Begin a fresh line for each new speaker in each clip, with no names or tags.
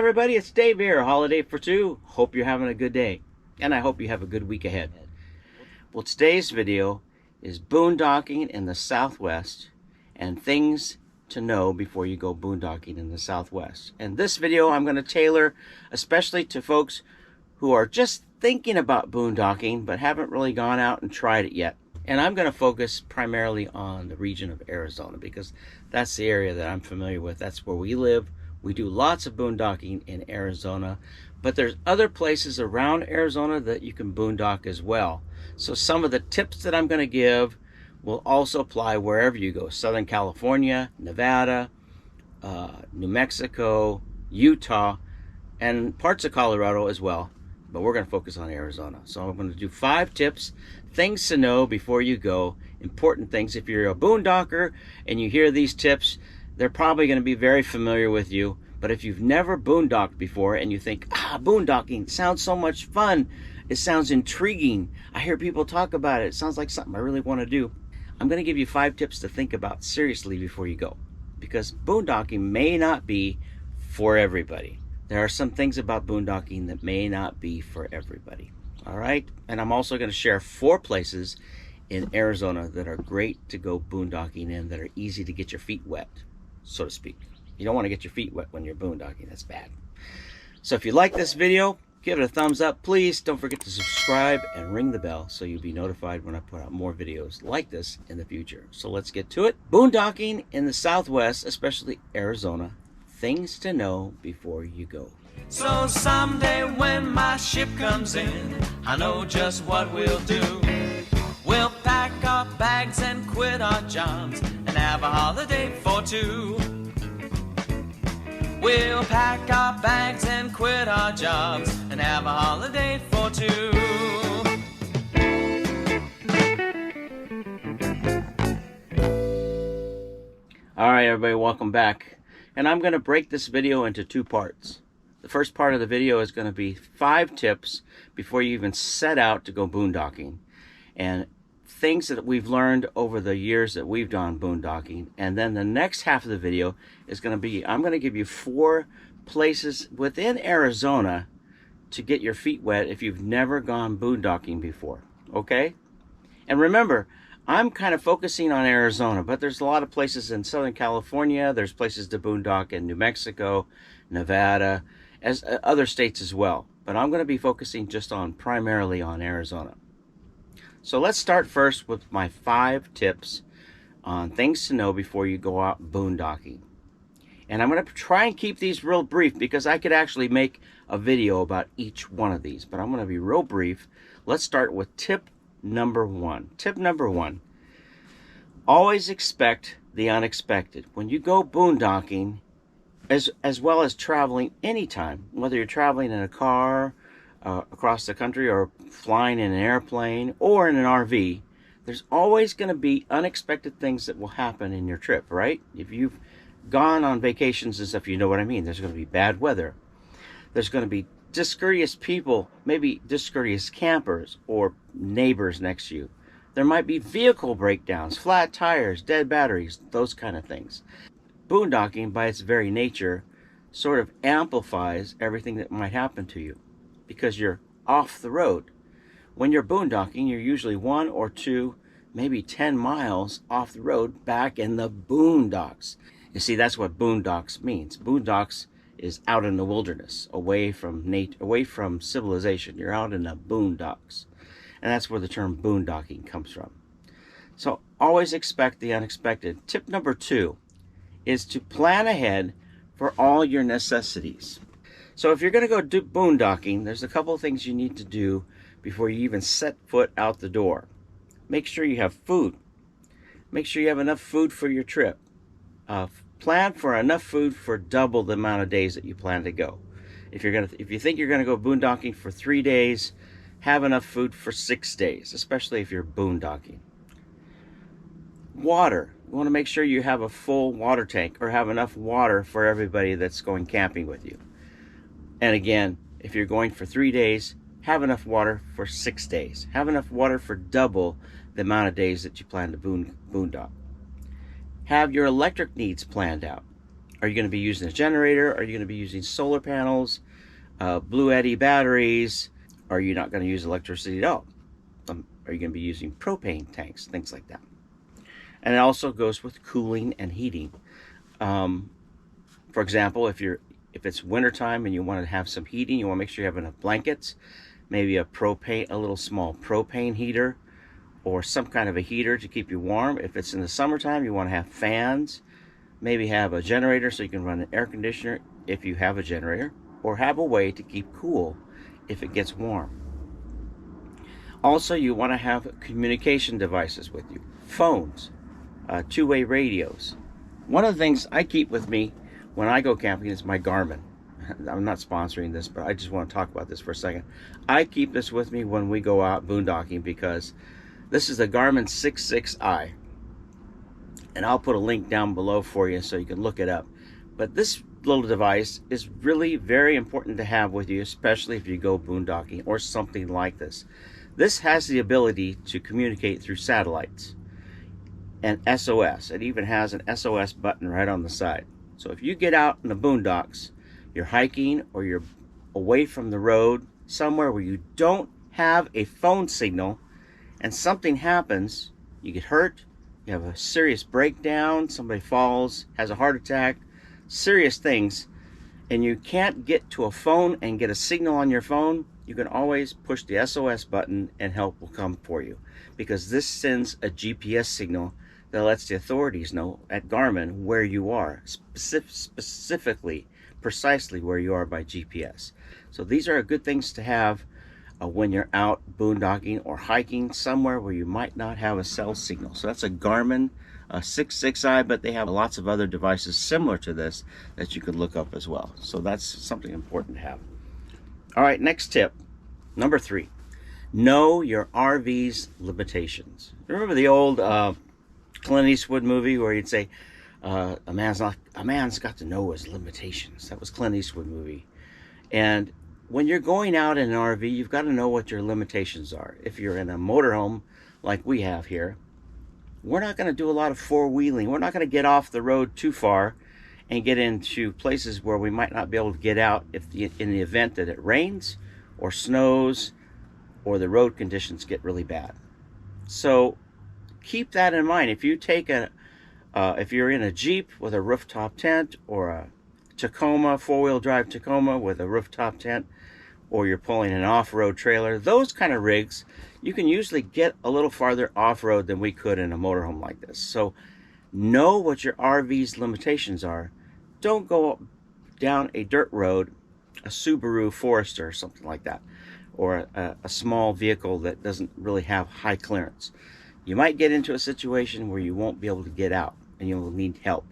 everybody, it's Dave here, Holiday for Two. Hope you're having a good day, and I hope you have a good week ahead. Well, today's video is boondocking in the Southwest and things to know before you go boondocking in the Southwest. And this video I'm going to tailor especially to folks who are just thinking about boondocking but haven't really gone out and tried it yet. And I'm going to focus primarily on the region of Arizona because that's the area that I'm familiar with. That's where we live. We do lots of boondocking in Arizona, but there's other places around Arizona that you can boondock as well. So some of the tips that I'm going to give will also apply wherever you go. Southern California, Nevada, New Mexico, Utah, and parts of Colorado as well. But we're going to focus on Arizona. So I'm going to do 5 tips, things to know before you go, important things. If you're a boondocker and you hear these tips, they're probably going to be very familiar with you. But if you've never boondocked before and you think, boondocking sounds so much fun, it sounds intriguing, I hear people talk about it, it sounds like something I really want to do, I'm going to give you 5 tips to think about seriously before you go. Because boondocking may not be for everybody. There are some things about boondocking that may not be for everybody. All right? And I'm also going to share 4 places in Arizona that are great to go boondocking in, that are easy to get your feet wet, so to speak. You don't want to get your feet wet when you're boondocking. That's bad. So if you like this video, give it a thumbs up. Please don't forget to subscribe and ring the bell so you'll be notified when I put out more videos like this in the future. So let's get to it. Boondocking in the Southwest, especially Arizona. Things to know before you go.
So someday when my ship comes in, I know just what we'll do. We'll pack our bags and quit our jobs and have a holiday for 2. We'll pack our bags and quit our jobs and have a holiday for 2.
All right, everybody, welcome back. And I'm going to break this video into 2 parts. The first part of the video is going to be 5 tips before you even set out to go boondocking. And things that we've learned over the years that we've done boondocking. And then the next half of the video is going to be, I'm going to give you 4 places within Arizona to get your feet wet if you've never gone boondocking before. Okay? And remember, I'm kind of focusing on Arizona, but there's a lot of places in Southern California. There's places to boondock in New Mexico, Nevada, as other states as well. But I'm going to be focusing just on primarily on Arizona. So let's start first with my 5 tips on things to know before you go out boondocking. And I'm going to try and keep these real brief because I could actually make a video about each one of these. But I'm going to be real brief. Let's start with tip number 1. Tip number 1. Always expect the unexpected. When you go boondocking, as well as traveling anytime, whether you're traveling in a car across the country or flying in an airplane or in an RV, there's always going to be unexpected things that will happen in your trip, right? If you've gone on vacations and stuff, you know what I mean. There's going to be bad weather. There's going to be discourteous people, maybe discourteous campers or neighbors next to you. There might be vehicle breakdowns, flat tires, dead batteries, those kind of things. Boondocking, by its very nature, sort of amplifies everything that might happen to you because you're off the road. When you're boondocking, you're usually 1 or 2, maybe 10 miles off the road back in the boondocks. You see, that's what boondocks means. Boondocks is out in the wilderness, away from civilization. You're out in the boondocks. And that's where the term boondocking comes from. So always expect the unexpected. Tip number 2 is to plan ahead for all your necessities. So if you're going to go do boondocking, there's a couple of things you need to do before you even set foot out the door. Make sure you have food. Make sure you have enough food for your trip. Plan for enough food for double the amount of days that you plan to go. If you think you're going to go boondocking for 3 days, have enough food for 6 days, especially if you're boondocking. Water. You want to make sure you have a full water tank or have enough water for everybody that's going camping with you. And again, if you're going for 3 days, have enough water for 6 days. Have enough water for double the amount of days that you plan to boondock. Have your electric needs planned out. Are you going to be using a generator? Are you going to be using solar panels, Blue Eddy batteries? Are you not going to use electricity at all? Are you going to be using propane tanks, things like that? And it also goes with cooling and heating. For example, if it's wintertime and you want to have some heating, you want to make sure you have enough blankets, maybe a little small propane heater, or some kind of a heater to keep you warm. If it's in the summertime, you want to have fans, maybe have a generator so you can run an air conditioner if you have a generator, or have a way to keep cool if it gets warm. Also, you want to have communication devices with you, phones, two-way radios. One of the things I keep with me when I go camping is my Garmin. I'm not sponsoring this, but I just want to talk about this for a second. I keep this with me when we go out boondocking because this is the Garmin 66i. And I'll put a link down below for you so you can look it up. But this little device is really very important to have with you, especially if you go boondocking or something like this. This has the ability to communicate through satellites and SOS. It even has an SOS button right on the side. So if you get out in the boondocks, you're hiking or you're away from the road, somewhere where you don't have a phone signal, and something happens, you get hurt, you have a serious breakdown, somebody falls, has a heart attack, serious things, and you can't get to a phone and get a signal on your phone, you can always push the SOS button and help will come for you, because this sends a GPS signal that lets the authorities know at Garmin where you are, precisely where you are by GPS. So these are good things to have when you're out boondocking or hiking somewhere where you might not have a cell signal. So that's a Garmin 66i, but they have lots of other devices similar to this that you could look up as well. So that's something important to have. All right, next tip, number 3. Know your RV's limitations. Remember the old Clint Eastwood movie where you'd say, a man's got to know his limitations. That was Clint Eastwood movie. And when you're going out in an RV, you've got to know what your limitations are. If you're in a motorhome like we have here, we're not going to do a lot of four-wheeling. We're not going to get off the road too far and get into places where we might not be able to get out in the event that it rains or snows or the road conditions get really bad. So keep that in mind. If you take if you're in a Jeep with a rooftop tent, or a Tacoma, four-wheel drive Tacoma with a rooftop tent, or you're pulling an off-road trailer, those kind of rigs, you can usually get a little farther off-road than we could in a motorhome like this. So know what your RV's limitations are. Don't go down a dirt road, a Subaru Forester or something like that, or a small vehicle that doesn't really have high clearance. You might get into a situation where you won't be able to get out and you'll need help.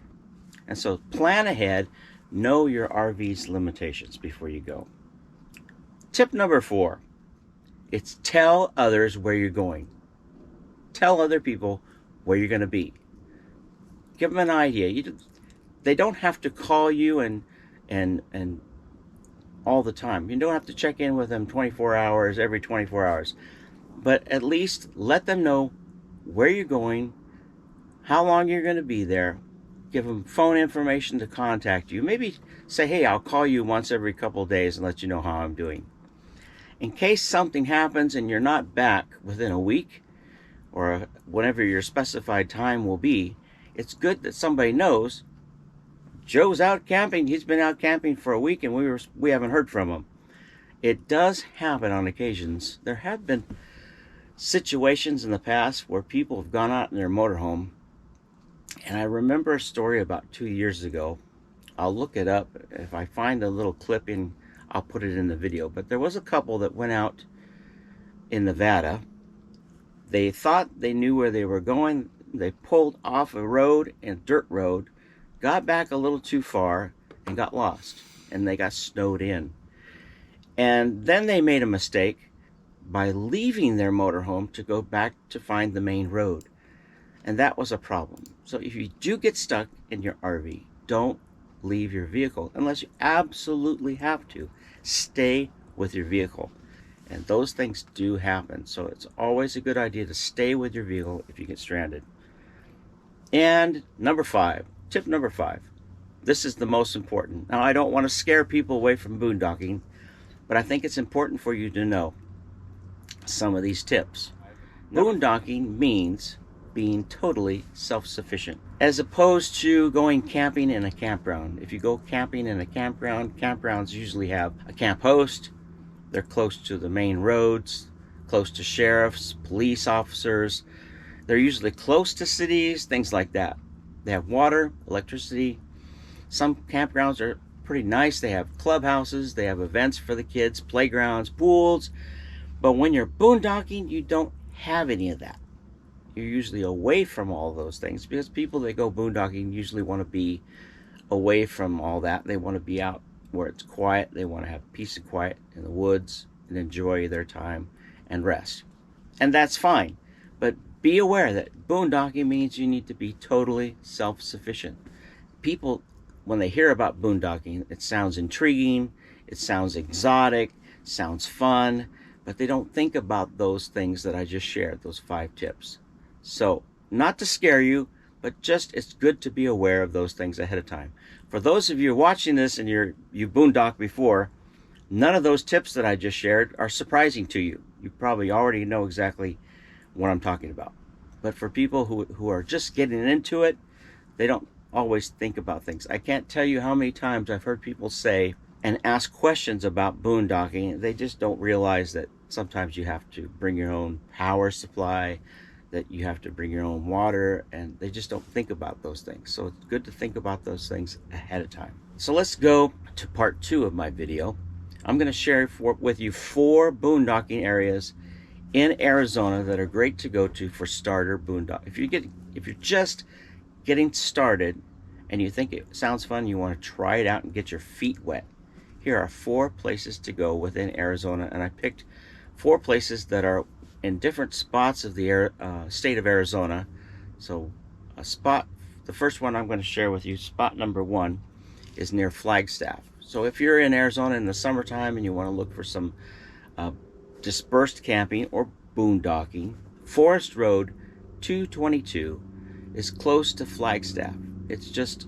And so plan ahead, know your RV's limitations before you go. Tip number 4, it's tell others where you're going. Tell other people where you're going to be. Give them an idea. They don't have to call you and all the time. You don't have to check in with them 24 hours, every 24 hours. But at least let them know where you're going, how long you're going to be there. Give them phone information to contact you. Maybe say, hey, I'll call you once every couple of days and let you know how I'm doing. In case something happens and you're not back within a week or whenever your specified time will be, it's good that somebody knows Joe's out camping. He's been out camping for a week and we haven't heard from him. It does happen on occasions. There have been situations in the past where people have gone out in their motorhome, and I remember a story about 2 years ago. I'll look it up. If I find a little clipping, I'll put it in the video. But there was a couple that went out in Nevada. They thought they knew where they were going. They pulled off a road, a dirt road, got back a little too far and got lost, and they got snowed in. And then they made a mistake by leaving their motorhome to go back to find the main road. And that was a problem. So if you do get stuck in your RV, don't leave your vehicle unless you absolutely have to. Stay with your vehicle. And those things do happen. So it's always a good idea to stay with your vehicle if you get stranded. And number 5, tip number 5, this is the most important. Now, I don't want to scare people away from boondocking, but I think it's important for you to know some of these tips. Boondocking means being totally self-sufficient, as opposed to going camping in a campground. If you go camping in a campground, campgrounds usually have a camp host. They're close to the main roads, close to sheriffs, police officers. They're usually close to cities, things like that. They have water, electricity. Some campgrounds are pretty nice. They have clubhouses, they have events for the kids, playgrounds, pools. But when you're boondocking, you don't have any of that. You're usually away from all those things, because people that go boondocking usually want to be away from all that. They want to be out where it's quiet. They want to have peace and quiet in the woods and enjoy their time and rest. And that's fine. But be aware that boondocking means you need to be totally self-sufficient. People, when they hear about boondocking, it sounds intriguing, it sounds exotic, it sounds fun, but they don't think about those things that I just shared, those 5 tips. So, not to scare you, but just it's good to be aware of those things ahead of time. For those of you watching this and you boondocked before, none of those tips that I just shared are surprising to you. You probably already know exactly what I'm talking about. But for people who are just getting into it, they don't always think about things. I can't tell you how many times I've heard people say and ask questions about boondocking. They just don't realize that sometimes you have to bring your own power supply, that you have to bring your own water, and they just don't think about those things. So it's good to think about those things ahead of time. So let's go to part 2 of my video. I'm going to share with you 4 boondocking areas in Arizona that are great to go to for starter boondock. If you're just getting started and you think it sounds fun, you want to try it out and get your feet wet, here are 4 places to go within Arizona, and I picked 4 places that are in different spots of the state of Arizona. So the first one I'm going to share with you, spot number 1, is near Flagstaff. So if you're in Arizona in the summertime and you want to look for some dispersed camping or boondocking, Forest Road 222 is close to Flagstaff. It's just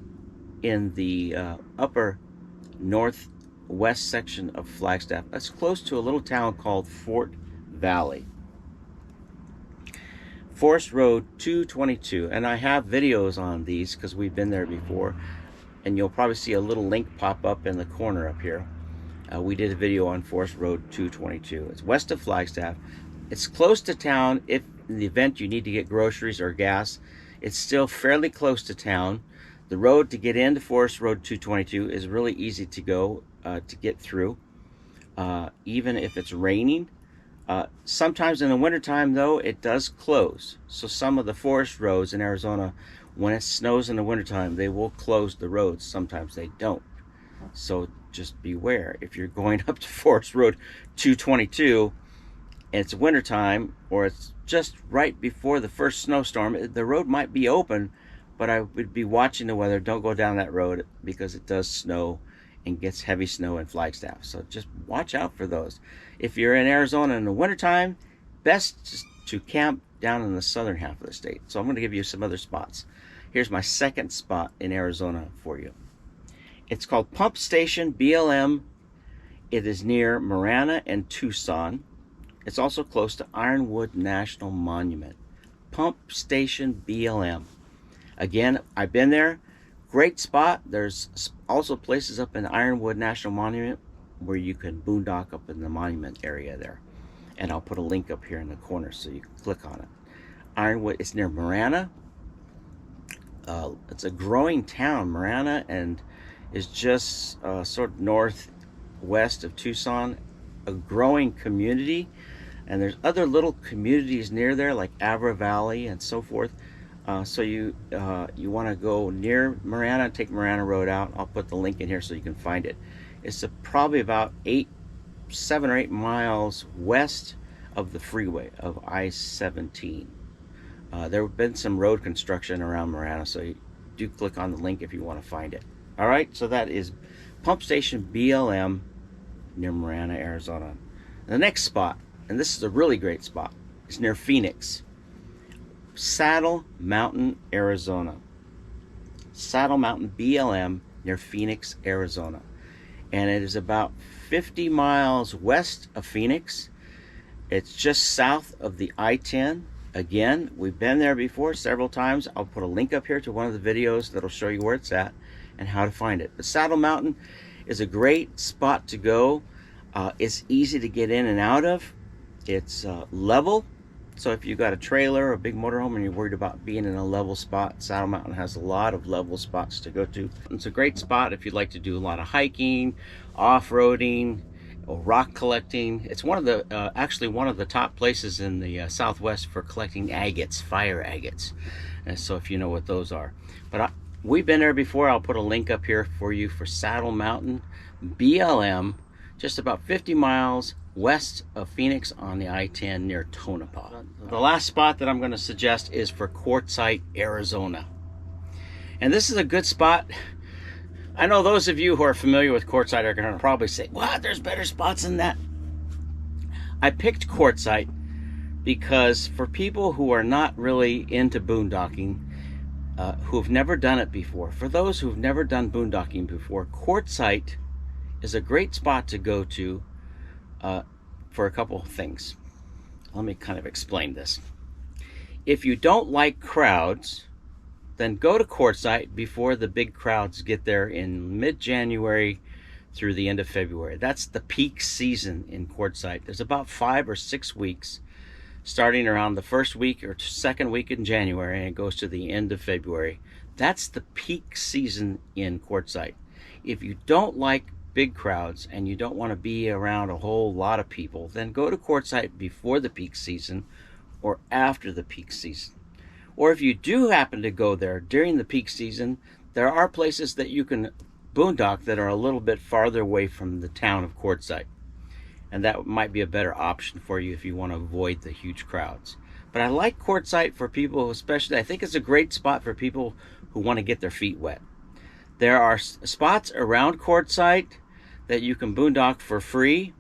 in the upper northwest section of Flagstaff. That's close to a little town called Fort Valley. Forest Road 222, and I have videos on these because we've been there before, and you'll probably see a little link pop up in the corner up here. We did a video on Forest Road 222. It's west of Flagstaff. It's close to town. If in the event you need to get groceries or gas, it's still fairly close to town. The road to get into Forest Road 222 is really easy to go to get through, even if it's raining. Sometimes in the wintertime, though, it does close. So some of the forest roads in Arizona, when it snows in the wintertime, they will close the roads. Sometimes they don't. So just beware. If you're going up to Forest Road 222 and it's wintertime, or it's just right before the first snowstorm, the road might be open, but I would be watching the weather. Don't go down that road because it does snow and gets heavy snow in Flagstaff. So just watch out for those. If you're in Arizona in the wintertime, best to camp down in the southern half of the state. So I'm going to give you some other spots. Here's my second spot in Arizona for you. It's called Pump Station BLM. It is near Marana and Tucson. It's also close to Ironwood National Monument. Pump Station BLM. Again, I've been there. Great spot. There's also places up in Ironwood National Monument where you can boondock up in the monument area there. And I'll put a link up here in the corner so you can click on it. Ironwood, it's near Marana. It's a growing town, Marana, and is just sort of northwest of Tucson. A growing community, and there's other little communities near there like Avra Valley and so forth. So you want to go near Marana, take Marana Road out. I'll put the link in here so you can find it. It's probably about 7 or 8 miles west of the freeway of I-17. There have been some road construction around Marana, so you do click on the link if you want to find it. All right, so that is Pump Station BLM near Marana, Arizona. The next spot, and this is a really great spot, is near Phoenix. Saddle Mountain, Arizona. Saddle Mountain BLM near Phoenix, Arizona. And it is about 50 miles west of Phoenix. It's just south of the I-10. Again, we've been there before several times. I'll put a link up here to one of the videos that'll show you where it's at and how to find it. But Saddle Mountain is a great spot to go. It's easy to get in and out of. It's level. So if you've got a trailer or a big motorhome and you're worried about being in a level spot, Saddle Mountain has a lot of level spots to go to. It's a great spot if you'd like to do a lot of hiking, off-roading, or rock collecting. It's one of the actually one of the top places in the Southwest for collecting agates, fire agates. And so if you know what those are. But we've been there before. I'll put a link up here for you for Saddle Mountain, BLM, just about 50 miles west of Phoenix on the I-10 near Tonopah. The last spot that I'm going to suggest is for Quartzsite, Arizona. And this is a good spot. I know those of you who are familiar with Quartzsite are going to probably say, "What? There's better spots than that." I picked Quartzsite because for people who are not really into boondocking, who've never done it before, for those who've never done boondocking before, Quartzsite is a great spot to go to for a couple of things. Let me kind of explain this. If you don't like crowds, then go to Quartzsite before the big crowds get there in mid-January through the end of February. That's the peak season in Quartzsite. There's about 5 or 6 weeks, starting around the first week or second week in January, and it goes to the end of February. That's the peak season in Quartzsite. If you don't like big crowds and you don't want to be around a whole lot of people, then go to Quartzsite before the peak season or after the peak season. Or if you do happen to go there during the peak season, there are places that you can boondock that are a little bit farther away from the town of Quartzsite. And that might be a better option for you if you want to avoid the huge crowds. But I like Quartzsite for people, especially, I think it's a great spot for people who want to get their feet wet. There are spots around Quartzsite that you can boondock for free.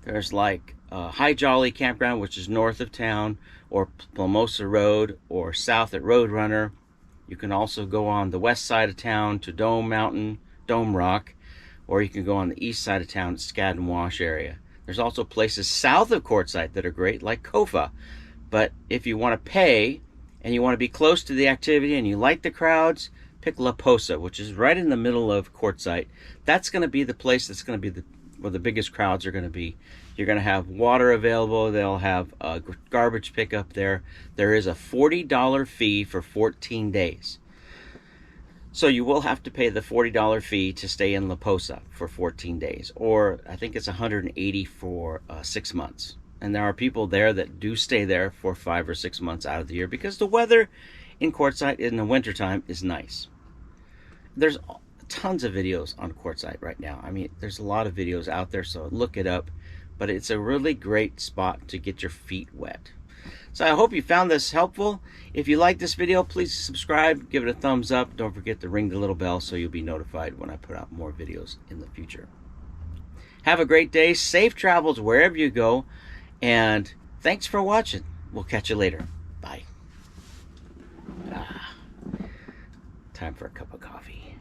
There's like High Jolly Campground, which is north of town, or Plumosa Road, or south at Roadrunner. You can also go on the west side of town to Dome Mountain, Dome Rock, or you can go on the east side of town at Skadden Wash area. There's also places south of Quartzsite that are great, like Kofa. But if you want to pay and you want to be close to the activity and you like the crowds, pick La Posa, which is right in the middle of Quartzsite. That's going to be the place that's going to be where the biggest crowds are going to be. You're going to have water available. They'll have garbage pickup there. There is a $40 fee for 14 days. So you will have to pay the $40 fee to stay in La Posa for 14 days. Or I think it's $180 for 6 months. And there are people there that do stay there for 5 or 6 months out of the year because the weather in Quartzsite in the wintertime is nice. There's tons of videos on Quartzsite right now. I mean, there's a lot of videos out there, so look it up. But it's a really great spot to get your feet wet. So I hope you found this helpful. If you like this video, please subscribe, give it a thumbs up. Don't forget to ring the little bell so you'll be notified when I put out more videos in the future. Have a great day. Safe travels wherever you go. And thanks for watching. We'll catch you later. Bye. Time for a cup of coffee.